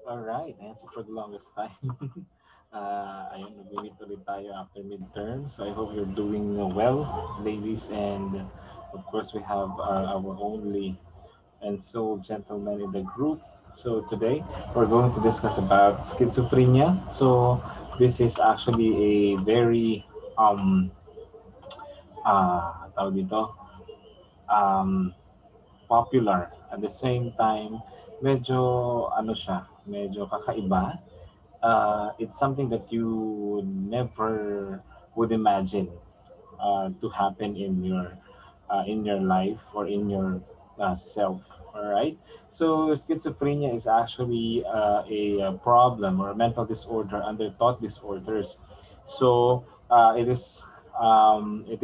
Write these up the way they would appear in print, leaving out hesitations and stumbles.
Alright, answer for the longest time. Ayun, nag-meet ulit tayo after midterm. So I hope you're doing well, ladies. And of course, we have our only and so gentleman in the group. So today, we're going to discuss about schizophrenia. So this is actually a very, tawag dito, um, popular. At the same time, medyo, ano siya, medyo kakaiba. It's something that you never would imagine to happen in your life or in your self. All right. So schizophrenia is actually a problem or a mental disorder under thought disorders. So it is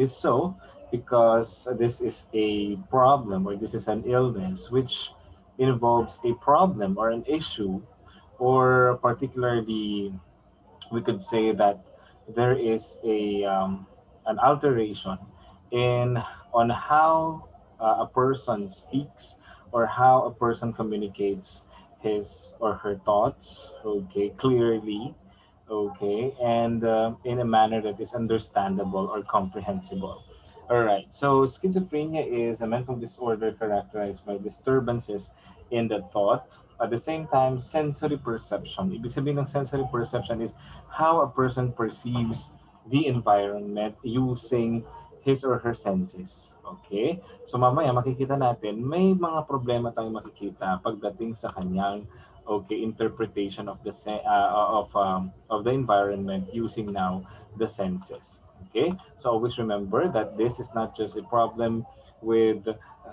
so because this is a problem or this is an illness which involves a problem or an issue, or particularly we could say that there is an alteration in on how a person speaks or how a person communicates his or her thoughts, okay, clearly, okay, and in a manner that is understandable or comprehensible. All right, so schizophrenia is a mental disorder characterized by disturbances in the thought. At the same time, sensory perception. Ibig sabihin ng sensory perception is how a person perceives the environment using his or her senses. Okay? So mamaya makikita natin, may mga problema tayong makikita pagdating sa kanyang okay interpretation of of the environment using now the senses. Okay? So always remember that this is not just a problem with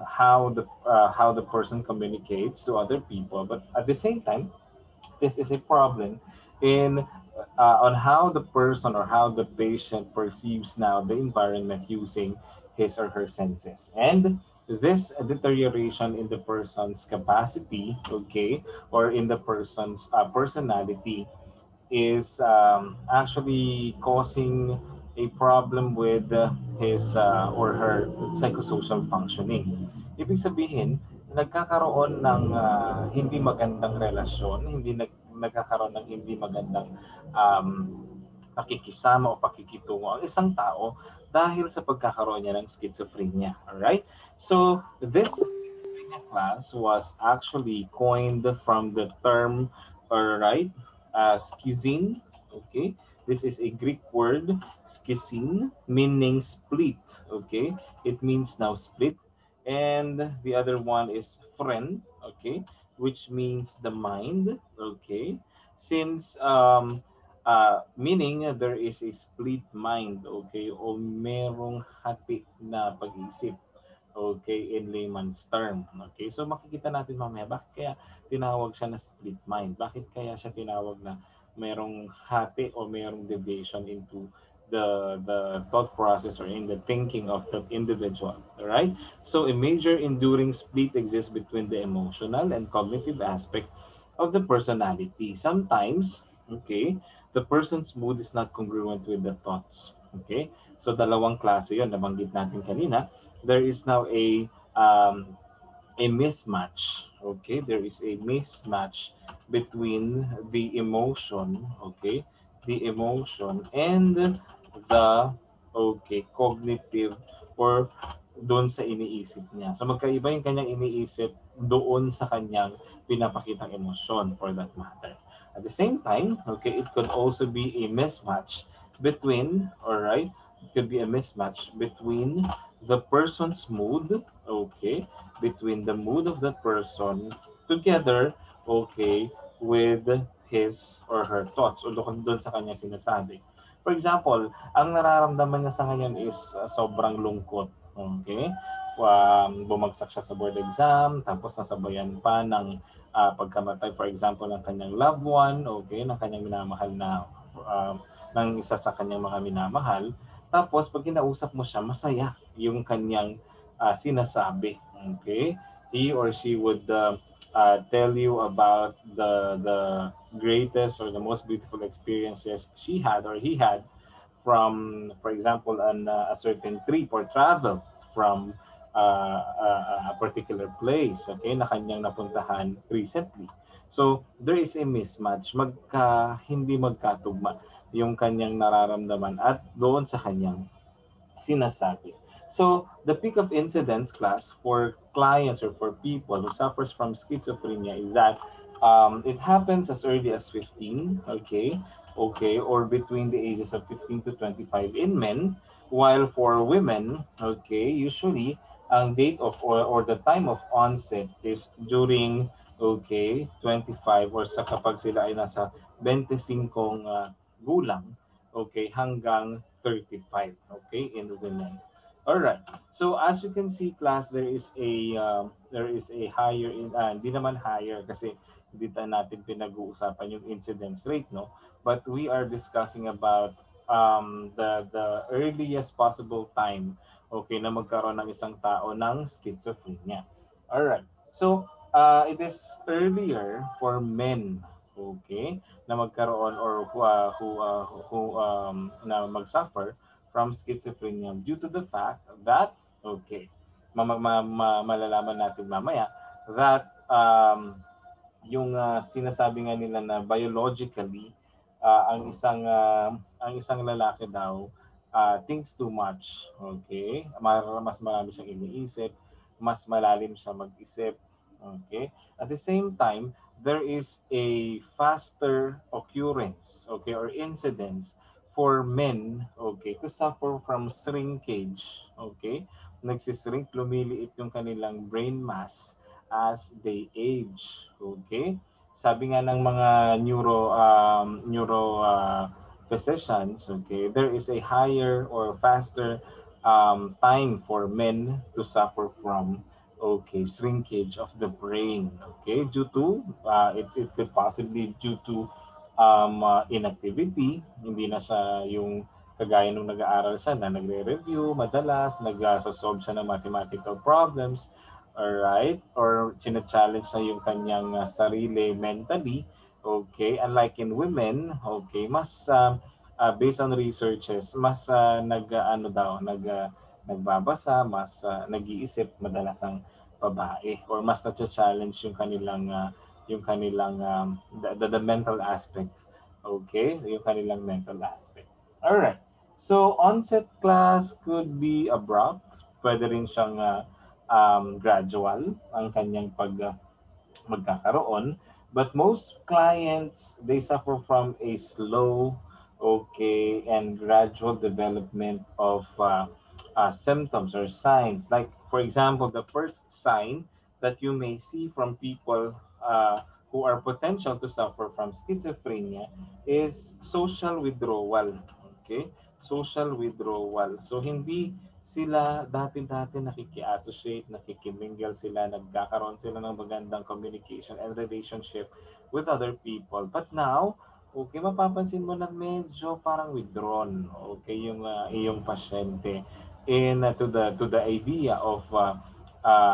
how the person communicates to other people, but at the same time, this is a problem in on how the person or how the patient perceives now the environment using his or her senses. And this deterioration in the person's capacity, okay, or in the person's personality is actually causing a problem with his or her psychosocial functioning. Ibig sabihin, nagkakaroon ng hindi magandang relasyon, nagkakaroon ng hindi magandang um, pakikisama o pakikitungo ang isang tao dahil sa pagkakaroon niya ng schizophrenia. Alright? So, this schizophrenia class was actually coined from the term, alright, schizin. Okay? This is a Greek word, schizin, meaning split. Okay? It means now split. And the other one is phren, okay, which means the mind. Okay? Since meaning there is a split mind, okay, o merong hati na pag-isip, okay, in layman's term. Okay, so makikita natin mamaya bakit kaya tinawag siya na split mind, bakit kaya siya tinawag na merong hati o merong deviation into the thought process or in the thinking of the individual. All right, so a major enduring split exists between the emotional and cognitive aspect of the personality. Sometimes, okay, the person's mood is not congruent with the thoughts. Okay? So dalawang klase 'yon nabanggit natin kanina. There is now a mismatch. Okay? There is a mismatch between the emotion, okay? The emotion and the cognitive or doon sa iniisip niya. So magkaiba yung kanyang iniisip doon sa kanyang pinapakitang emosyon for that matter. At the same time, okay, it could also be a mismatch between, all right, it could be a mismatch between the person's mood, okay, between the mood of that person together, okay, with his or her thoughts o doon sa kanya sinasabi. For example, ang nararamdaman niya sa ngayon is sobrang lungkot. Okay? Bumagsak siya sa board exam, tapos nasabayan pa ng pagkamatay, for example, ng kanyang loved one, okay, ng kanyang minamahal na, ng isa sa kanyang mga minamahal. Tapos, pag kinausap mo siya, masaya yung kanyang sinasabi. Okay? He or she would tell you about the greatest or the most beautiful experiences she had or he had from, for example, a certain trip or travel from a particular place, okay, na kanyang napuntahan recently. So, there is a mismatch, hindi magkatugma yung kanyang nararamdaman at doon sa kanyang sinasabi. So, the peak of incidence class for clients or for people who suffers from schizophrenia is that it happens as early as 15, okay, or between the ages of 15 to 25 in men, while for women, okay, usually ang date of or the time of onset is during 25 or sa kapag sila ay nasa 25 gulang, okay, hanggang 35, okay, in women. All right. So as you can see, class, there is a higher hindi naman higher kasi hindi natin pinag-uusapan yung incidence rate, no? But we are discussing about the earliest possible time, okay, na magkaroon ng isang tao ng schizophrenia. All right. So it is earlier for men, okay, na magkaroon or na magsuffer from schizophrenia due to the fact that, okay, malalaman natin mamaya that yung sinasabi nga nila na biologically ang isang lalaki daw thinks too much, okay, mas marami siyang iniisip, mas malalim siya mag-isip, okay. At the same time, there is a faster occurrence, okay, or incidence for men, okay, to suffer from shrinkage, okay. Nagsishrink, lumiliit yung kanilang brain mass as they age, okay. Sabi nga ng mga neuro physicians, okay, there is a higher or faster time for men to suffer from, okay, shrinkage of the brain, okay, due to it could possibly due to inactivity. Hindi na siya yung kagaya nung nag-aaral siya na nagre-review madalas, nag-solve siya ng mathematical problems, alright, or china-challenge na yung kanyang sarili mentally, okay, unlike in women, okay, mas based on researches, mas nag-ano daw, nagbabasa, mas nag-iisip madalas ang babae or mas na-challenge yung kanilang the mental aspect, okay, yung kanilang mental aspect. All right. So onset class could be abrupt, pwede rin siyang gradual ang kanyang magkakaroon. But most clients, they suffer from a slow, okay, and gradual development of symptoms or signs. Like, for example, the first sign that you may see from people who are potential to suffer from schizophrenia is social withdrawal. Okay? Social withdrawal. So, hindi sila dati-dati nakiki-associate, nakikimingle sila, nagkakaroon sila ng magandang communication and relationship with other people. But now, okay, mapapansin mo na medyo parang withdrawn, okay, yung iyong pasyente in to the idea of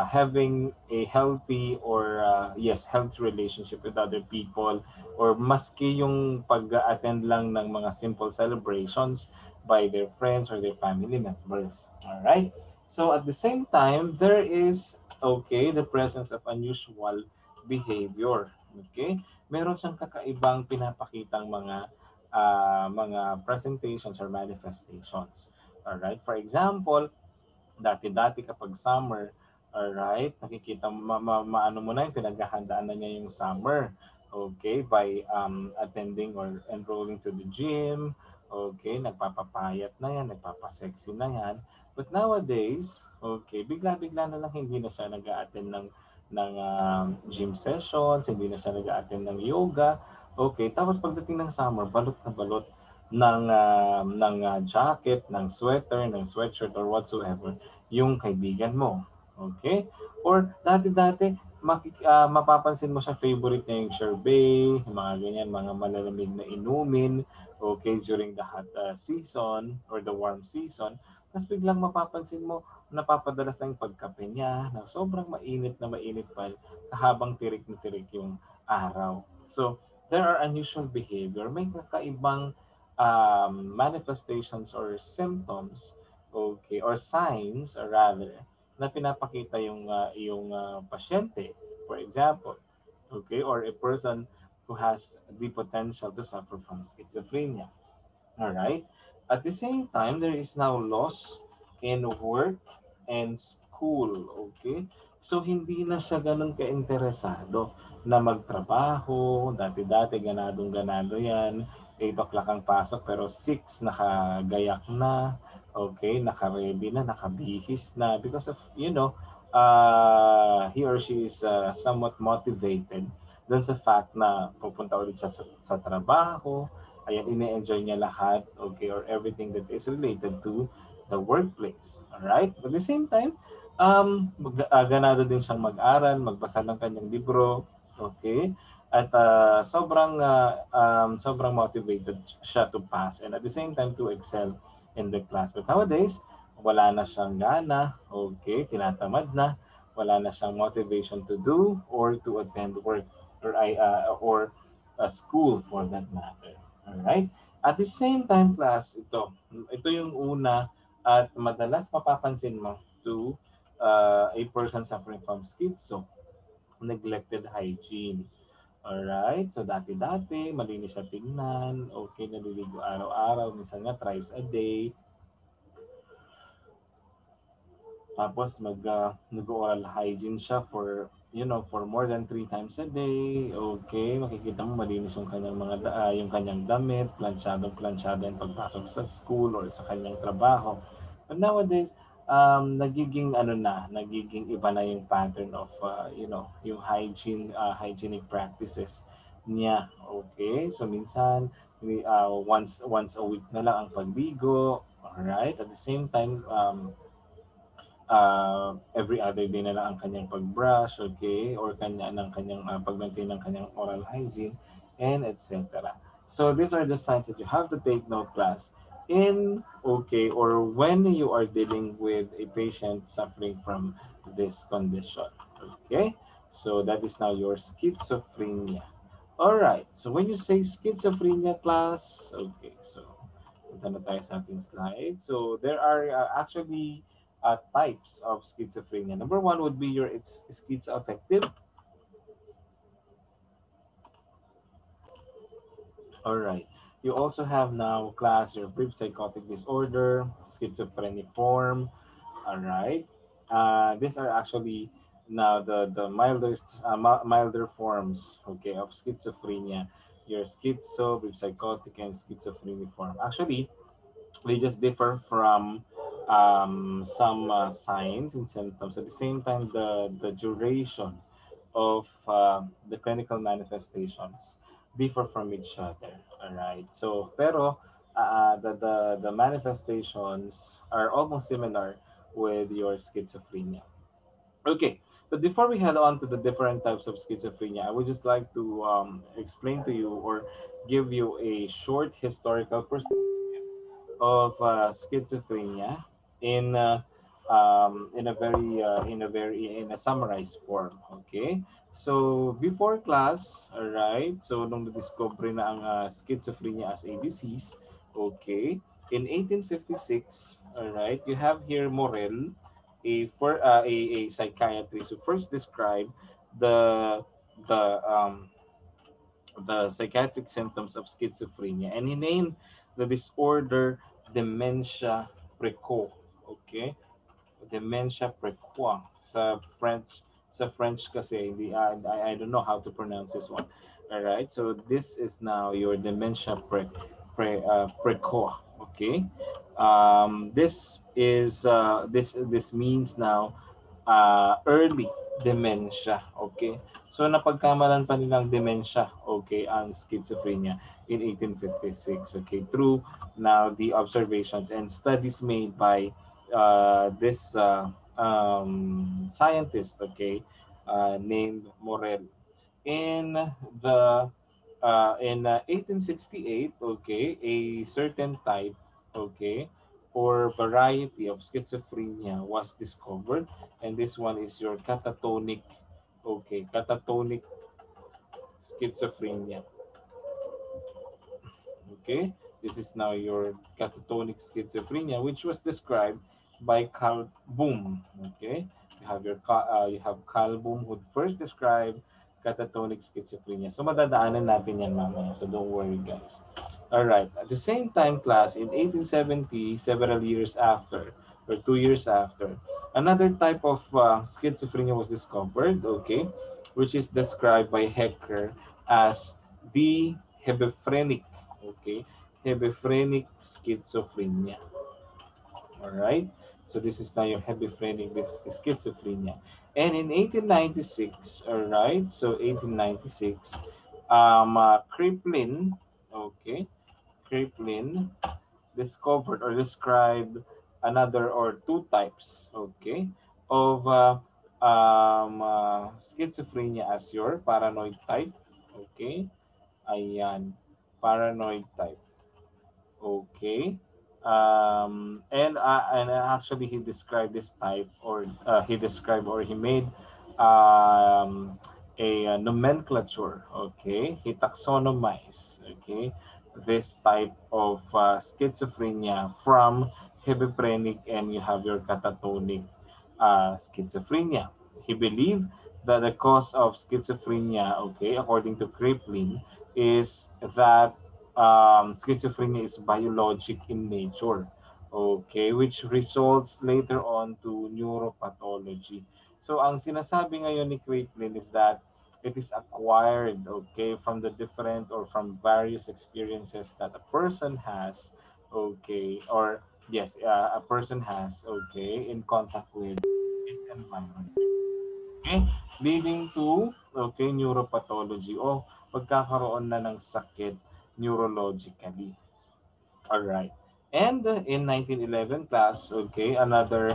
having a healthy or yes, healthy relationship with other people or maski yung pag-attend lang ng mga simple celebrations by their friends or their family members. All right. So at the same time, there is, okay, the presence of unusual behavior. Okay? Meron siyang kakaibang pinapakitang mga presentations or manifestations. All right? For example, dati-dati kapag summer, alright, nakikita maano mo na yung pinaghahandaan na niya yung summer. Okay, by attending or enrolling to the gym. Okay, nagpapapayat na yan, nagpapasexy na yan. But nowadays, okay, bigla-bigla na lang hindi na siya nag-a-attend ng gym sessions, hindi na siya nag-a-attend ng yoga. Okay, tapos pagdating ng summer, balot na balot ng jacket, ng sweater, ng sweatshirt or whatsoever yung kaibigan mo. Okay? Or dati-dati, mapapansin mo siya favorite niya yung sherbet, mga ganyan, mga malalamig na inumin, okay, during the hot season or the warm season. Tapos biglang mapapansin mo, napapadalas na yung pagkape niya na sobrang mainit pa habang tirik na tirik yung araw. So, there are unusual behavior. May kakaibang manifestations or symptoms, okay, or signs rather, na pinapakita yung pasyente. For example, okay, or a person who has the potential to suffer from schizophrenia. All right. At the same time, there is now loss in work and school. Okay? So, hindi na siya ganun ka-interesado na magtrabaho. Dati-dati, ganadong-ganado yan. 8 o'clock ang pasok, pero 6 nakagayak na. Okay? Naka-ready na, nakabihis na. Because of, he or she is somewhat motivated dun sa fact na pupunta ulit siya sa trabaho. Ayan, ine-enjoy niya lahat, okay, or everything that is related to the workplace. Alright? But at the same time, ganado din siyang mag-aral, magbasa ng kanyang libro, okay? At sobrang motivated siya to pass and at the same time to excel in the class. But nowadays, wala na siyang gana, okay, tinatamad na, wala na siyang motivation to do or to attend work or school for that matter. Alright? At the same time, class, ito yung una at madalas mapapansin mo to a person suffering from schizo, neglected hygiene. Alright? So, dati-dati, malinis siya tingnan, okay, naliligo araw-araw, minsan nga thrice a day, tapos nag-oral hygiene siya for more than 3 times a day. Okay, makikita mo malinis yung kanyang yung kanyang damit, plansyado yung pagpasok sa school or sa kanyang trabaho. But nowadays, nagiging iba na yung pattern of, yung hygienic practices niya. Okay, so minsan, once a week na lang ang pagligo. Alright, at the same time, every other day na lang ang kanyang pag-brush, okay, or pag-maintain ng kanyang oral hygiene, and etc. So these are the signs that you have to take note, class, or when you are dealing with a patient suffering from this condition. Okay, so that is now your schizophrenia. All right, so when you say schizophrenia, class, okay, so punta na tayo sa ating slide. So there are actually types of schizophrenia. Number one would be your it's schizoaffective. All right. You also have now class your brief psychotic disorder, schizophreniform. All right. These are actually now the milder forms, okay, of schizophrenia. Your schizo, brief psychotic, and schizophreniform. Actually, they just differ from some signs and symptoms. At the same time, the duration of the clinical manifestations differ from each other. All right. So, pero the manifestations are almost similar with your schizophrenia. Okay. But before we head on to the different types of schizophrenia, I would just like to explain to you or give you a short historical perspective of schizophrenia in in a summarized form. Okay, so before class, all right, so nung na-discover na ang schizophrenia as a disease, okay, in 1856, all right, you have here Morel, a psychiatrist who first described the the the psychiatric symptoms of schizophrenia, and he named the disorder dementia precoce. Okay, dementia precoce sa French kasi hindi I don't know how to pronounce this one. All right, so this is now your dementia precoce. Okay, this means now early dementia. Okay, so napagkamalan pa nilang dementia, okay, ang schizophrenia in 1856, okay, through now the observations and studies made by this scientist, okay, named Morel. In the in 1868, okay, a certain type, okay, or variety of schizophrenia was discovered, and this one is your catatonic, okay, catatonic schizophrenia. Okay, this is now your catatonic schizophrenia, which was described by Carl Boom. Okay, you have Carl Boom who first described catatonic schizophrenia. So madadaanan natin yan mamaya. So don't worry guys. Alright. At the same time, class, in 1870, several years after, or 2 years after, another type of schizophrenia was discovered, okay, which is described by Hecker as the hebephrenic, okay, hebephrenic schizophrenia. All right. So this is now your hebephrenic this schizophrenia. And in 1896, all right. So 1896, Kraepelin, okay, Kraepelin discovered or described another or two types, okay, of schizophrenia as your paranoid type, okay, ayan, paranoid type. Okay. And actually he described this type or he described or he made a nomenclature. Okay. He taxonomized. Okay. This type of schizophrenia from hebephrenic and you have your catatonic schizophrenia. He believed that the cause of schizophrenia, okay, according to Kraepelin, is that schizophrenia is biologic in nature, okay, which results later on to neuropathology. So ang sinasabi ngayon ni Kraepelin is that it is acquired, okay, from the different or from various experiences that a person has, okay, or yes, a person has, okay, in contact with its environment, okay, leading to, okay, neuropathology o pagkakaroon na ng sakit neurologically. All right. And in 1911 class, okay, another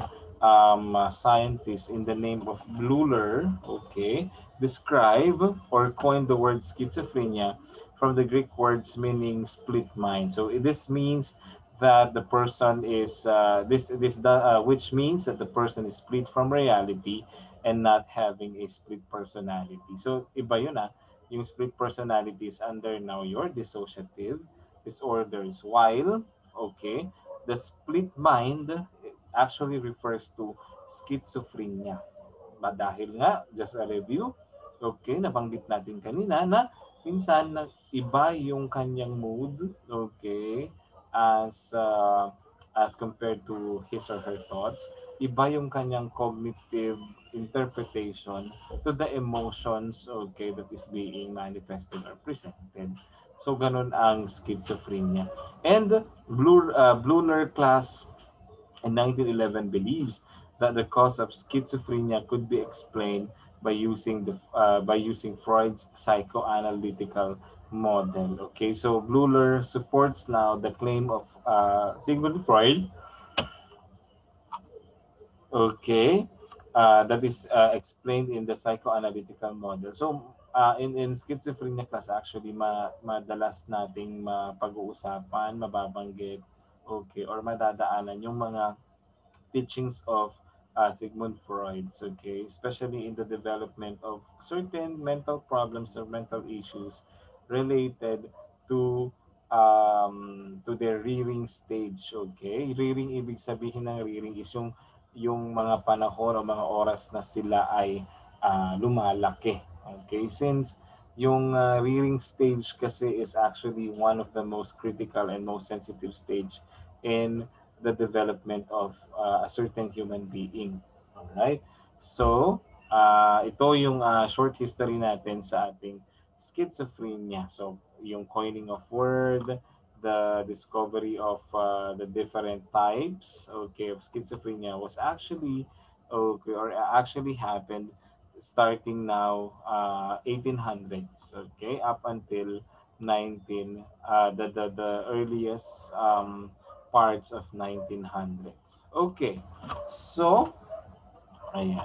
scientist in the name of Bleuler, okay, describe or coined the word schizophrenia from the Greek words meaning split mind. So this means that the person is which means that the person is split from reality and not having a split personality. So iba yun yung split personality is under now your dissociative disorders. While, okay, the split mind actually refers to schizophrenia. Dahil nga, just a review, okay, nabanggit natin kanina na minsan na iba yung kanyang mood, okay, as compared to his or her thoughts, iba yung kanyang cognitive interpretation to the emotions, okay, that is being manifested or presented. So ganun ang schizophrenia. And Bleuler class in 1911 believes that the cause of schizophrenia could be explained by using Freud's psychoanalytical model. Okay, so Bleuler supports now the claim of Sigmund Freud. Okay, that is explained in the psychoanalytical model. So, in schizophrenia class, actually, madalas nating mapag-uusapan, mababanggit, okay, or madadaanan yung mga teachings of Sigmund Freud, okay, especially in the development of certain mental problems or mental issues related to their rearing stage, okay? Rearing, ibig sabihin ng rearing is yung mga panahon o mga oras na sila ay lumalaki, okay? Since yung rearing stage kasi is actually one of the most critical and most sensitive stage in the development of a certain human being. Alright? So, ito yung short history natin sa ating schizophrenia. So, yung coining of word, the discovery of the different types, okay, of schizophrenia was actually, okay, or actually happened starting now 1800s, okay, up until 19 the earliest parts of 1900s. Okay. So, ayan.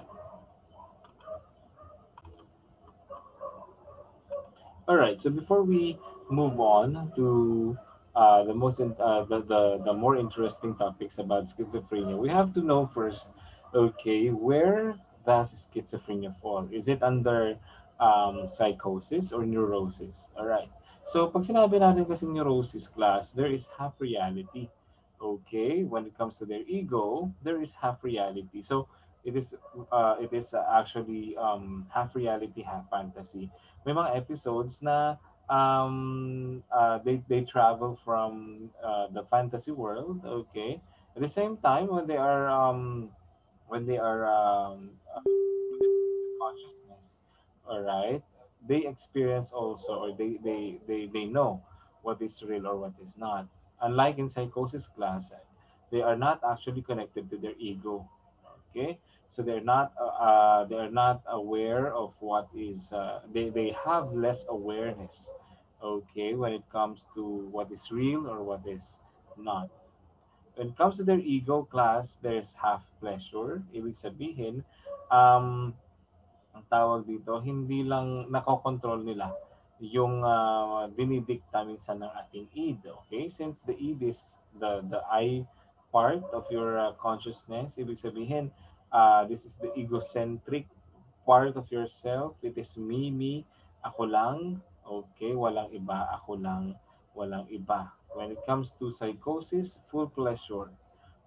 All right. So before we move on to the more interesting topics about schizophrenia, we have to know first, okay, where does schizophrenia fall? Is it under psychosis or neurosis? All right. So pag sinabi natin kasi neurosis class, there is half reality. Okay, when it comes to their ego, there is half reality. So it is actually half reality, half fantasy. May mga episodes na they travel from the fantasy world, okay? At the same time, when they are consciousness, all right, they experience also, or they know what is real or what is not. Unlike in psychosis class, they are not actually connected to their ego. Okay, so they are not aware of what is. They have less awareness. Okay, when it comes to what is real or what is not. When it comes to their ego class, there's half pleasure. Ibig sabihin, um, ang tawag dito, hindi lang nakokontrol nila yung dinidikta minsan ng ating id. Okay? Since the id is the I part of your consciousness, ibig sabihin, this is the egocentric part of yourself. It is me, ako lang. Okay? Walang iba, ako lang, walang iba. When it comes to psychosis, full pleasure.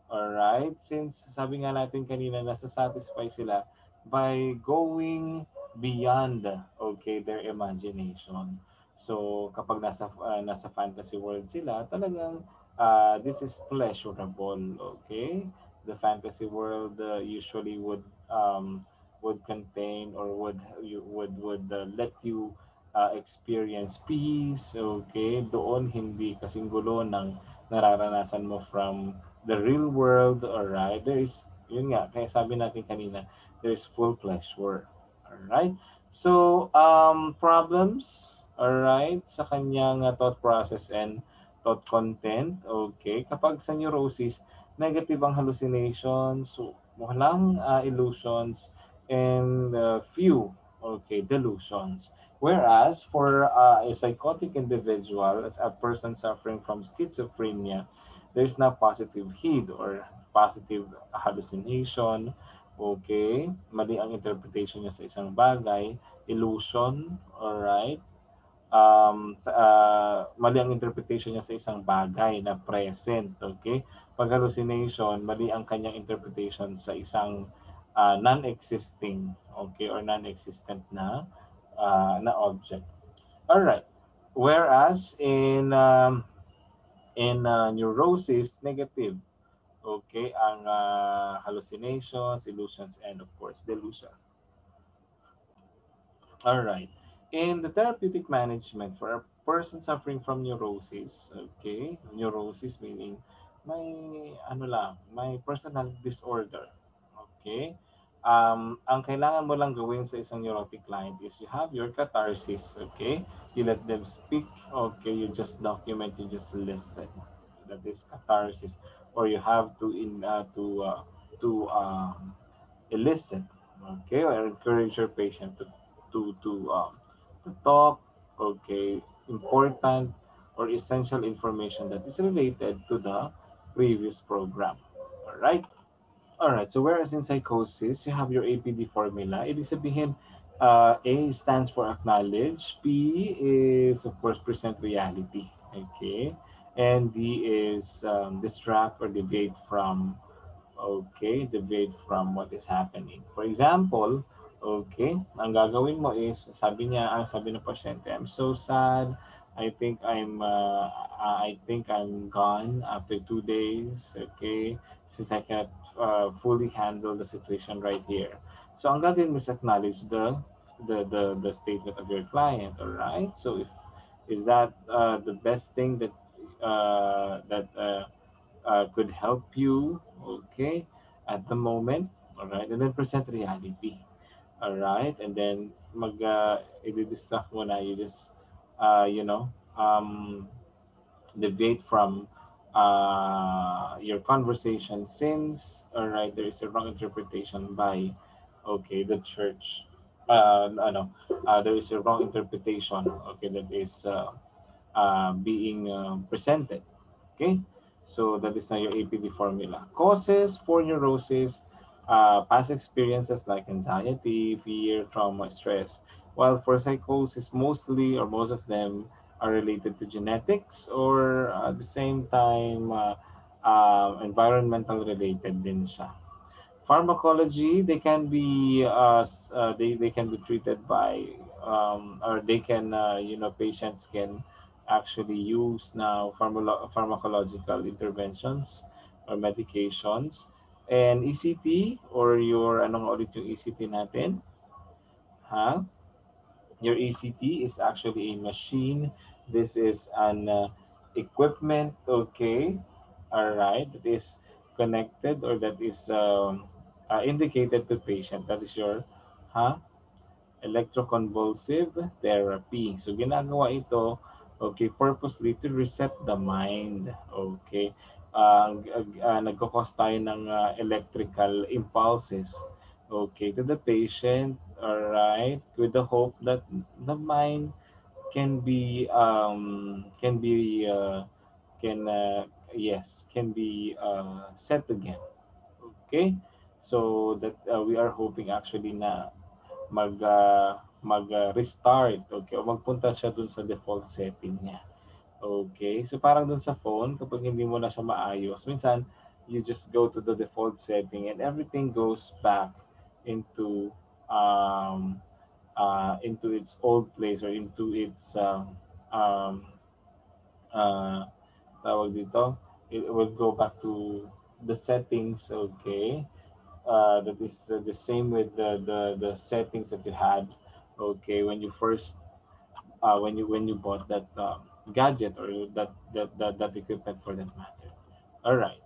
Alright, since sabi nga natin kanina, nasa-satisfy sila by going beyond, okay, their imagination. So, kapag nasa fantasy world sila, talagang this is pleasurable, okay? The fantasy world usually would contain, or would let you experience peace, okay? Doon hindi kasing gulo ng nararanasan mo from the real world. Alright, there is, yun nga, kaya sabi natin kanina, there's full pleasure. Alright, so problems, alright, sa kanyang thought process and thought content. Okay, kapag sa neurosis, negative ang hallucinations, so walang illusions, and few, okay, delusions. Whereas for a psychotic individual, as a person suffering from schizophrenia, there's na positive heed or positive hallucination. Okay, mali ang interpretation niya sa isang bagay, illusion, alright. Mali ang interpretation niya sa isang bagay na present, okay? Pag hallucination, mali ang kanyang interpretation sa isang non-existing, okay, or non-existent na object. Alright. Whereas in neurosis, negative. Okay, ang hallucinations, illusions, and of course, delusion. All right. In the therapeutic management for a person suffering from neurosis, okay, neurosis meaning may personality disorder. Okay. Ang kailangan mo lang gawin sa isang neurotic client is you have your catharsis, okay? You let them speak, okay? You just document, you just listen. That is catharsis. Or you have to elicit, okay, or encourage your patient to talk, okay, important or essential information that is related to the previous program. All right. All right. So whereas in psychosis, you have your APD formula. Ibig sabihin, A stands for acknowledge, P is of course present reality, okay, and D is distract or deviate from. Okay, deviate from what is happening. For example, okay, ang gagawin mo is, sabi ng pasyente, I'm so sad. I think I'm gone after 2 days. Okay, since I cannot fully handle the situation right here. So ang gagawin mo is acknowledge the statement of your client. All right. So if is that the best thing that could help you, okay, at the moment, all right, and then present reality, all right, and then i-distract mo na, you just, you know, deviate from your conversation, since, all right, there is a wrong interpretation by, okay, the church, there is a wrong interpretation, okay, that is being presented. Okay, so that is now your APD formula. Causes for neurosis, past experiences like anxiety, fear, trauma, stress. While for psychosis, mostly or most of them are related to genetics, or at the same time, environmental related din siya. Pharmacology, they can be they can be treated by or they can patients can actually use now pharmacological interventions or medications. And ECT, or your anong ulit yung ECT natin, ha? Your ECT is actually a machine. This is an equipment, okay? All right, that is connected, or that is indicated to patient. That is your huh? Electroconvulsive therapy. So ginagawa ito, okay, purposely to reset the mind. Okay. Nagkakos tayo ng electrical impulses, okay, to the patient, alright, with the hope that the mind can be can yes, can be set again. Okay, so that we are hoping actually na restart, okay, o magpunta siya dun sa default setting niya. Okay, so parang dun sa phone, kapag hindi mo na siya maayos, minsan you just go to the default setting and everything goes back into um into its old place, or into its um uh tawag dito, it will go back to the settings, okay. That is the same with the settings that you had, okay, when you first when you bought that gadget, or that equipment for that matter. All right.